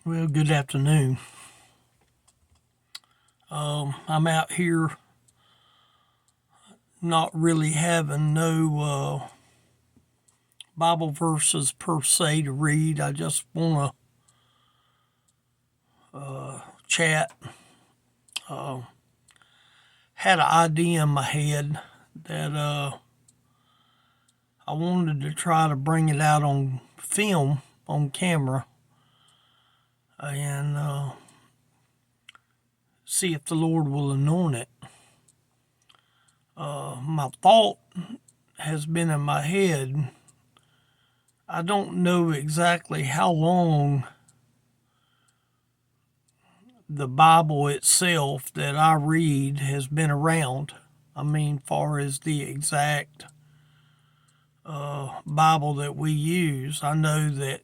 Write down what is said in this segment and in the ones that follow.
Well, good afternoon. I'm out here not really having no Bible verses per se to read. I just want to chat. Had an idea in my head that I wanted to try to bring it out on film, on camera, and see if the Lord will anoint it. My thought has been in my head. I don't know exactly how long the Bible itself that I read has been around. I mean, far as the exact Bible that we use, I know that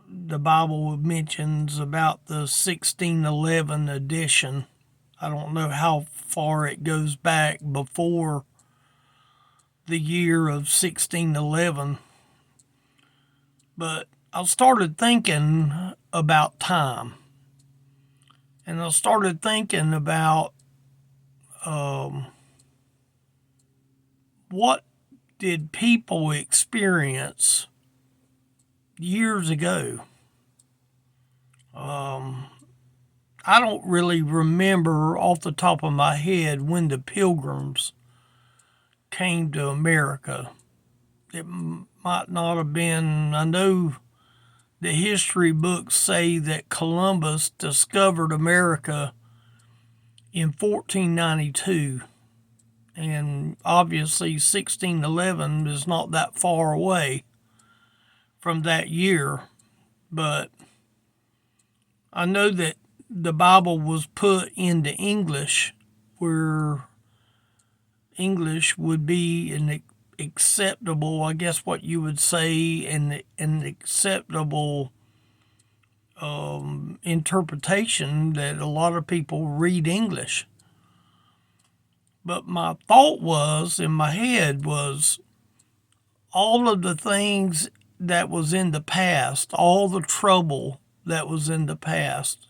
the Bible mentions about the 1611 edition. I don't know how far it goes back before the year of 1611, but I started thinking about time, and I started thinking about what did people experience years ago. I don't really remember off the top of my head when the Pilgrims came to America. It might not have been, I know the history books say that Columbus discovered America in 1492, and obviously 1611 is not that far away from that year, but I know that the Bible was put into English where English would be an acceptable, I guess what you would say, an acceptable interpretation that a lot of people read English. But my thought was, in my head, was all of the things that was in the past, all the trouble that was in the past.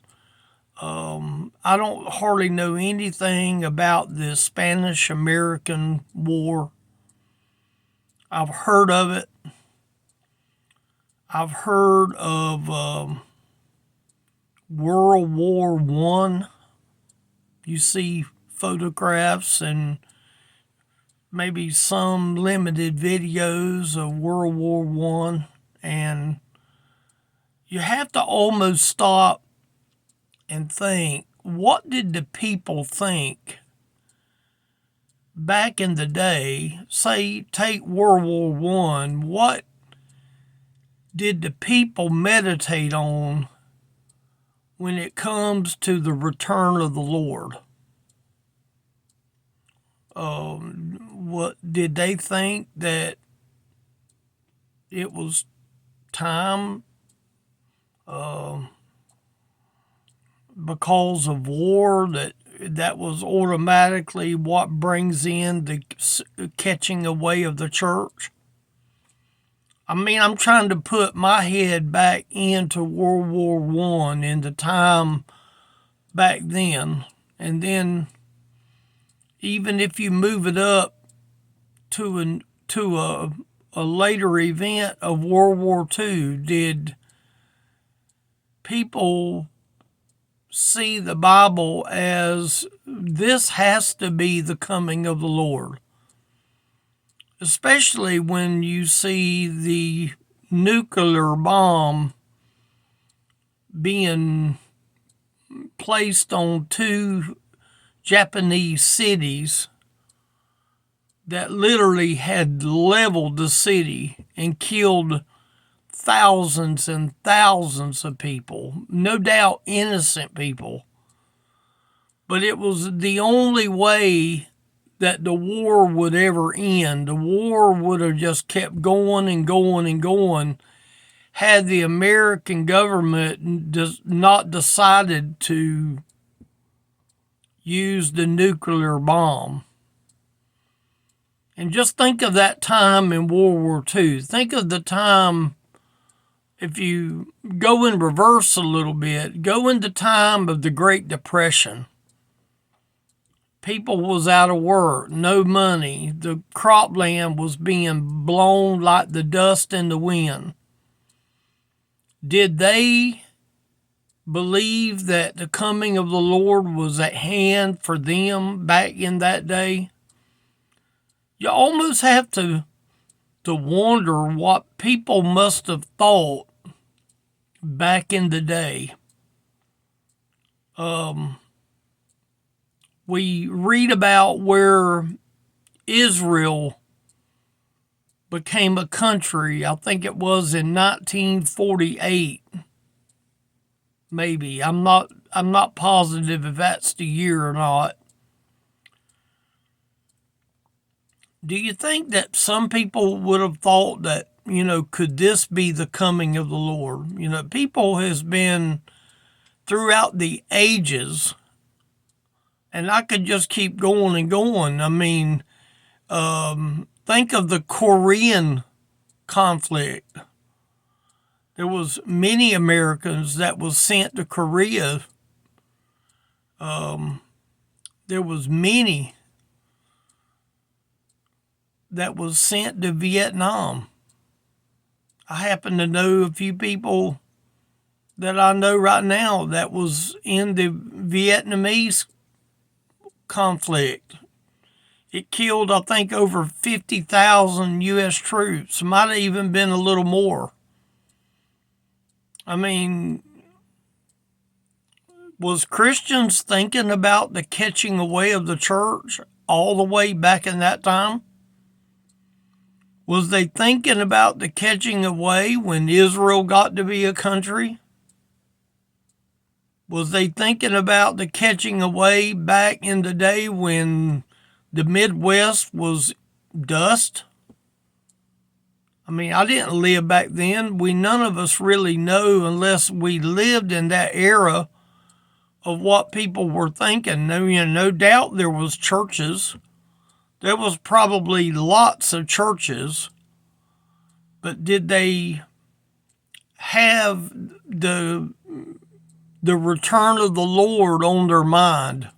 I don't hardly know anything about the Spanish American War. I've heard of it. I've heard of World War One. You see photographs and maybe some limited videos of World War One, and you have to almost stop and think, what did the people think back in the day? Say, take World War One. What did the people meditate on when it comes to the return of the Lord? What did they think that it was time because of war, that was automatically what brings in the catching away of the church? I mean, I'm trying to put my head back into World War One, in the time back then, and then even if you move it up to a later event of World War Two, did people see the Bible as this has to be the coming of the Lord? Especially when you see the nuclear bomb being placed on two Japanese cities that literally had leveled the city and killed thousands and thousands of people, no doubt innocent people. But it was the only way that the war would ever end. The war would have just kept going and going and going had the American government not decided to use the nuclear bomb. And just think of that time in World War II. Think of the time if you go in reverse a little bit, go in the time of the Great Depression. People was out of work, no money. The cropland was being blown like the dust in the wind. Did they believe that the coming of the Lord was at hand for them back in that day? You almost have to wonder what people must have thought back in the day. We read about where Israel became a country. I think it was in 1948. Maybe. I'm not positive if that's the year or not. Do you think that some people would have thought that, could this be the coming of the Lord? People has been throughout the ages, and I could just keep going and going. I mean, think of the Korean conflict. There was many Americans that was sent to Korea. There was many that was sent to Vietnam. I happen to know a few people that I know right now that was in the Vietnamese conflict. It killed, I think, over 50,000 U.S. troops. Might have even been a little more. I mean, was Christians thinking about the catching away of the church all the way back in that time? Was they thinking about the catching away when Israel got to be a country? Was they thinking about the catching away back in the day when the Midwest was dust? I mean, I didn't live back then. None of us really know unless we lived in that era of what people were thinking. No doubt there was churches. There was probably lots of churches, but did they have the return of the Lord on their mind?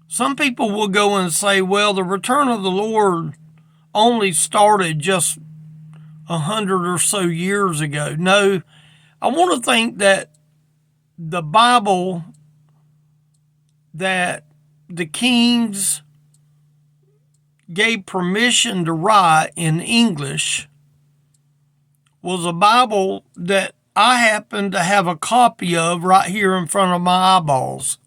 Some people will go and say, well, the return of the Lord only started just 100 or so years ago. No, I want to think that the Bible that the kings gave permission to write in English was a Bible that I happen to have a copy of right here in front of my eyeballs.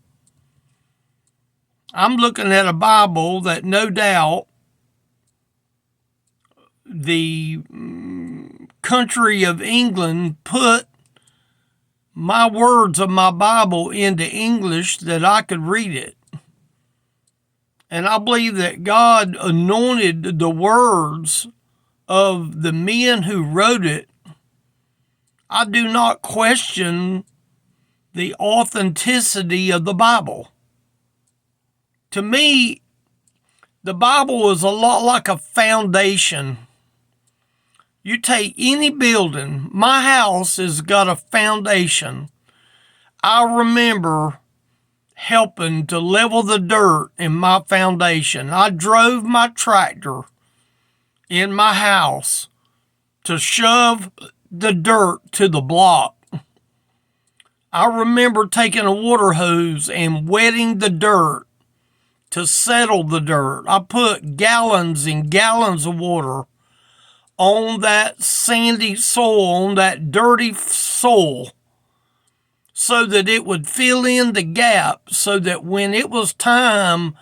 I'm looking at a Bible that no doubt the country of England put my words of my Bible into English that I could read it. And I believe that God anointed the words of the men who wrote it. I do not question the authenticity of the Bible. To me, the Bible is a lot like a foundation. You take any building, my house has got a foundation. I remember helping to level the dirt in my foundation. I drove my tractor in my house to shove the dirt to the block. I remember taking a water hose and wetting the dirt to settle the dirt. I put gallons and gallons of water on that sandy soil, on that dirty soil, so that it would fill in the gap, so that when it was time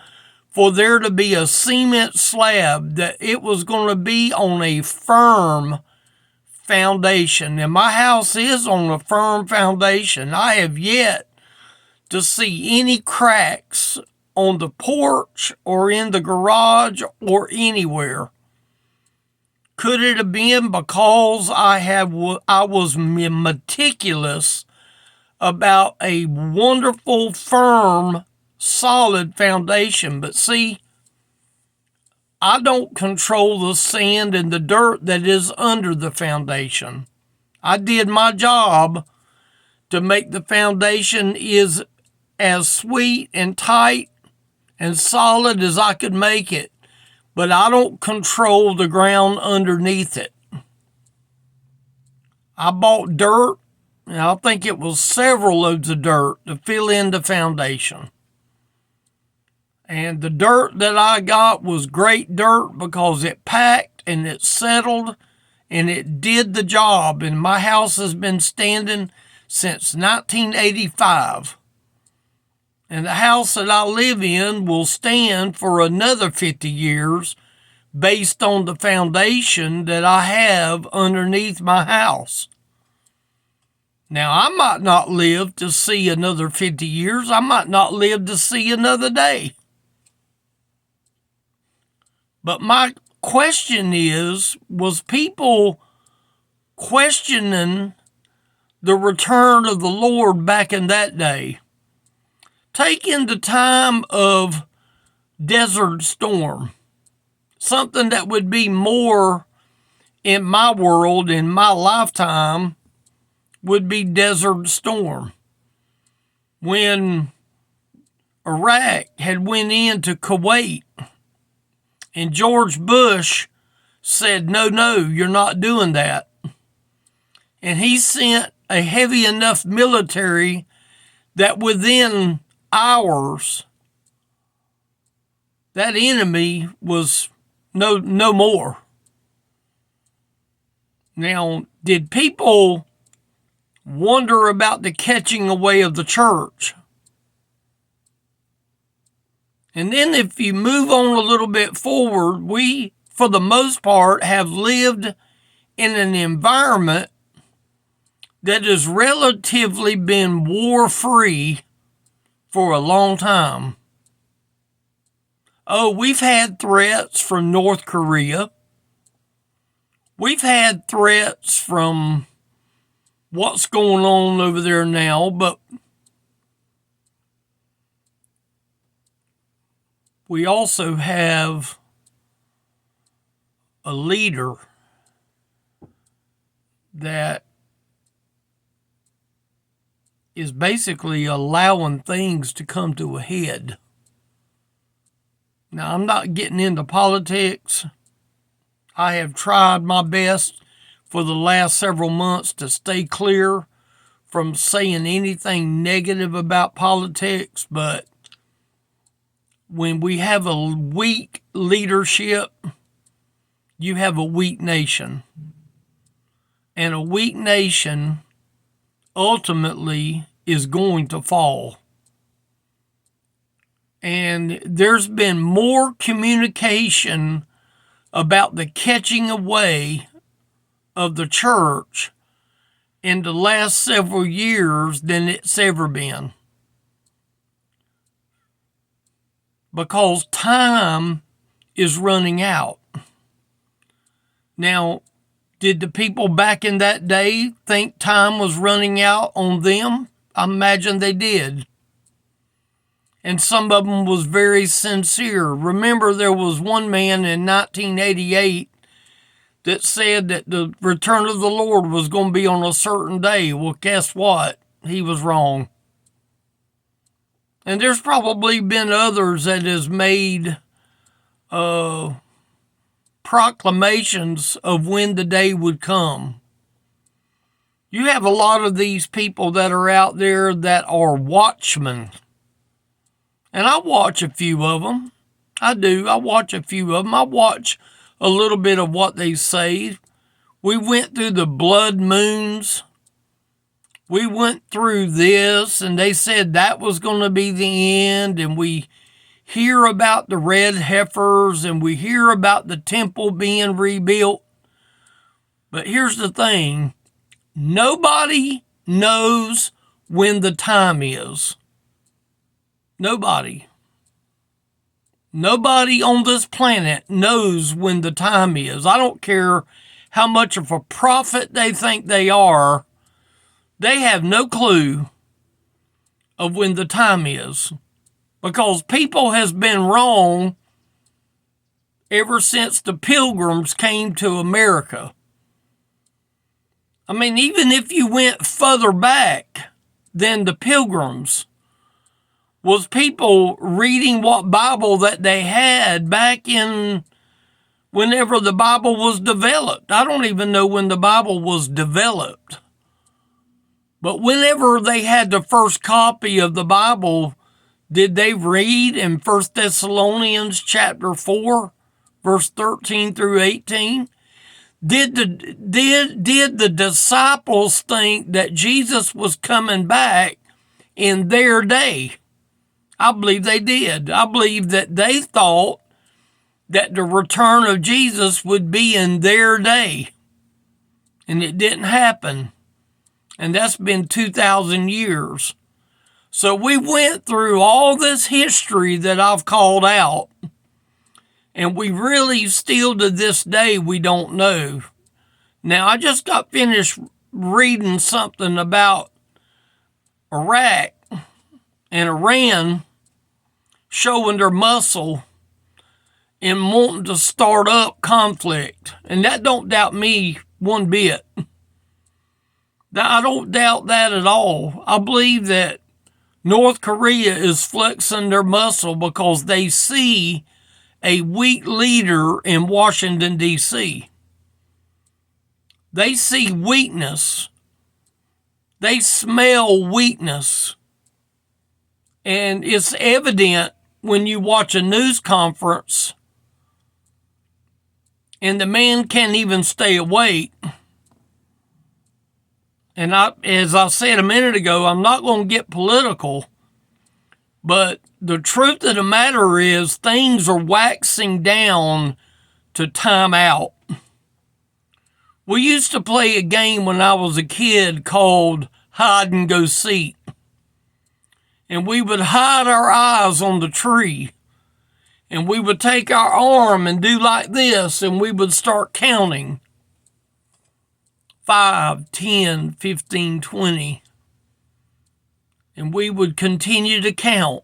for there to be a cement slab, that it was going to be on a firm foundation. And my house is on a firm foundation. I have yet to see any cracks on the porch or in the garage or anywhere. Could it have been because I was meticulous about a wonderful, firm, solid foundation? But see, I don't control the sand and the dirt that is under the foundation. I did my job to make the foundation is as sweet and tight and solid as I could make it, but I don't control the ground underneath it. I bought dirt, and I think it was several loads of dirt to fill in the foundation. And the dirt that I got was great dirt because it packed and it settled and it did the job. And my house has been standing since 1985. And the house that I live in will stand for another 50 years based on the foundation that I have underneath my house. Now, I might not live to see another 50 years. I might not live to see another day. But my question is, was people questioning the return of the Lord back in that day? Take in the time of Desert Storm, something that would be more in my world, in my lifetime, would be Desert Storm. When Iraq had went into Kuwait, and George Bush said, no, you're not doing that. And he sent a heavy enough military that within hours, that enemy was no more. Now, did people wonder about the catching away of the church? And then if you move on a little bit forward, we, for the most part, have lived in an environment that has relatively been war-free for a long time. Oh, we've had threats from North Korea. We've had threats from what's going on over there now, but we also have a leader that is basically allowing things to come to a head. Now, I'm not getting into politics. I have tried my best for the last several months to stay clear from saying anything negative about politics, but when we have a weak leadership, you have a weak nation. And a weak nation ultimately is going to fall. And there's been more communication about the catching away of the church in the last several years than it's ever been. Because time is running out. Now, did the people back in that day think time was running out on them? I imagine they did. And some of them was very sincere. Remember, there was one man in 1988 that said that the return of the Lord was going to be on a certain day. Well, guess what? He was wrong. And there's probably been others that has made proclamations of when the day would come. You have a lot of these people that are out there that are watchmen. And I watch a few of them. I do. I watch a few of them. I watch a little bit of what they say. We went through the blood moons. We went through this, and they said that was going to be the end, and we hear about the red heifers, and we hear about the temple being rebuilt. But here's the thing. Nobody knows when the time is. Nobody. Nobody on this planet knows when the time is. I don't care how much of a prophet they think they are. They have no clue of when the time is, because people has been wrong ever since the Pilgrims came to America. I mean, even if you went further back than the Pilgrims, was people reading what Bible that they had back in whenever the Bible was developed. I don't even know when the Bible was developed. But whenever they had the first copy of the Bible, did they read in 1 Thessalonians chapter 4, verse 13 through 18? Did the disciples think that Jesus was coming back in their day? I believe they did. I believe that they thought that the return of Jesus would be in their day. And it didn't happen. And that's been 2,000 years. So we went through all this history that I've called out. And we really still to this day, we don't know. Now, I just got finished reading something about Iraq and Iran showing their muscle in wanting to start up conflict. And that don't doubt me one bit. I don't doubt that at all. I believe that North Korea is flexing their muscle because they see a weak leader in Washington, D.C. They see weakness. They smell weakness. And it's evident when you watch a news conference and the man can't even stay awake. And as I said a minute ago, I'm not going to get political, but the truth of the matter is things are waxing down to time out. We used to play a game when I was a kid called hide and go seek. And we would hide our eyes on the tree. And we would take our arm and do like this, and we would start counting. 5, 10, 15, 20. And we would continue to count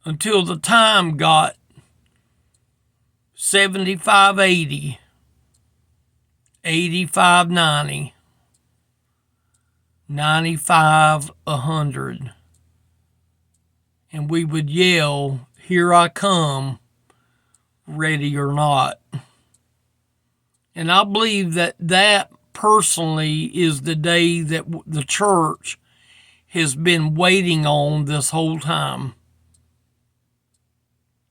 until the time got 75, 80, 85, 90, 95, 100. And we would yell, "Here I come, ready or not." And I believe that personally is the day that the church has been waiting on this whole time.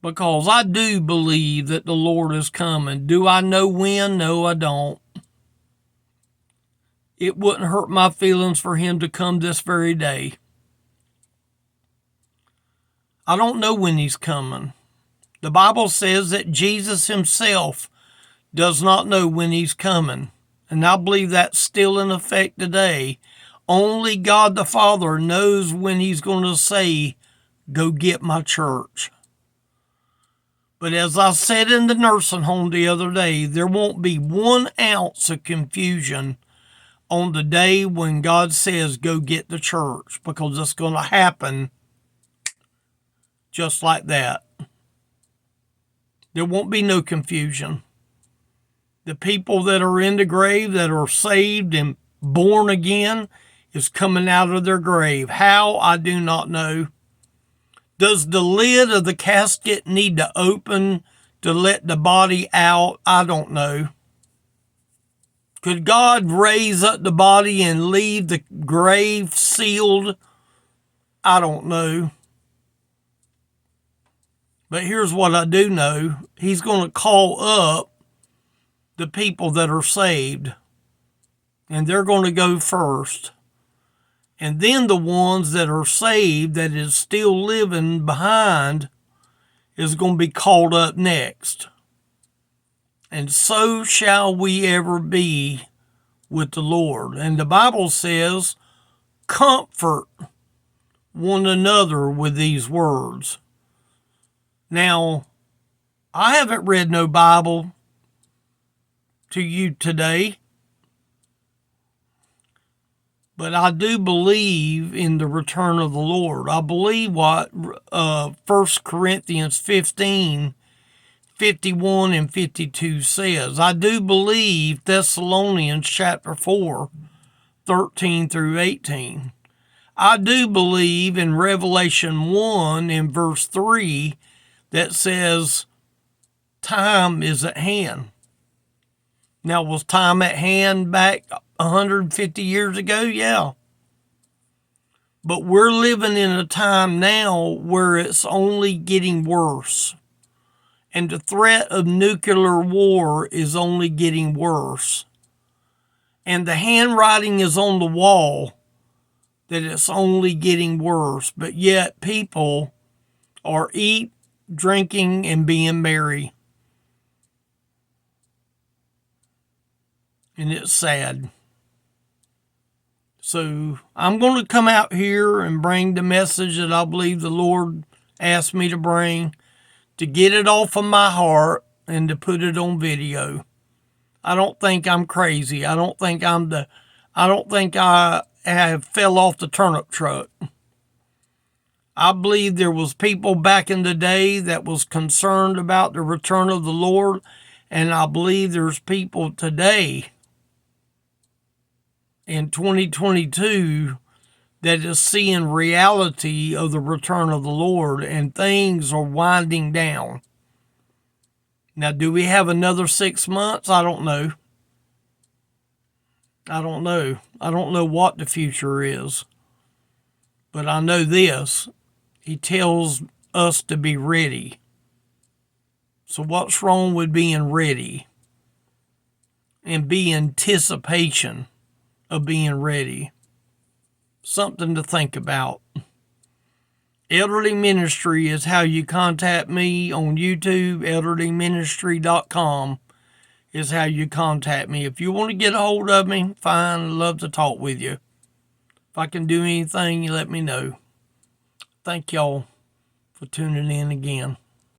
Because I do believe that the Lord is coming. Do I know when? No, I don't. It wouldn't hurt my feelings for him to come this very day. I don't know when he's coming. The Bible says that Jesus himself does not know when he's coming. And I believe that's still in effect today. Only God the Father knows when he's going to say, "Go get my church." But as I said in the nursing home the other day, there won't be 1 ounce of confusion on the day when God says, "Go get the church," because it's going to happen just like that. There won't be no confusion. The people that are in the grave, that are saved and born again, is coming out of their grave. How? I do not know. Does the lid of the casket need to open to let the body out? I don't know. Could God raise up the body and leave the grave sealed? I don't know. But here's what I do know. He's going to call up the people that are saved. And they're going to go first. And then the ones that are saved, that is still living behind, is going to be called up next. And so shall we ever be with the Lord. And the Bible says, comfort one another with these words. Now, I haven't read no Bible to you today, but I do believe in the return of the Lord. I believe what 1 Corinthians 15 51 and 52 says. I do believe Thessalonians chapter 4, 13 through 18. I do believe in Revelation 1 in verse 3 that says time is at hand. Now, was time at hand back 150 years ago? Yeah. But we're living in a time now where it's only getting worse. And the threat of nuclear war is only getting worse. And the handwriting is on the wall that it's only getting worse. But yet people are eating, drinking, and being merry. And it's sad. So I'm going to come out here and bring the message that I believe the Lord asked me to bring, to get it off of my heart and to put it on video. I don't think I'm crazy. I don't think I have fell off the turnip truck. I believe there was people back in the day that was concerned about the return of the Lord, and I believe there's people today in 2022 that is seeing reality of the return of the Lord, and things are winding down. Now, do we have another 6 months? I don't know. I don't know what the future is. But I know this. He tells us to be ready. So what's wrong with being ready? And be in anticipation of being ready. Something to think about. Elderly Ministry is how you contact me on YouTube. elderlyministry.com is how you contact me. If you want to get a hold of me, fine. I'd love to talk with you. If I can do anything, you let me know. Thank y'all for tuning in again.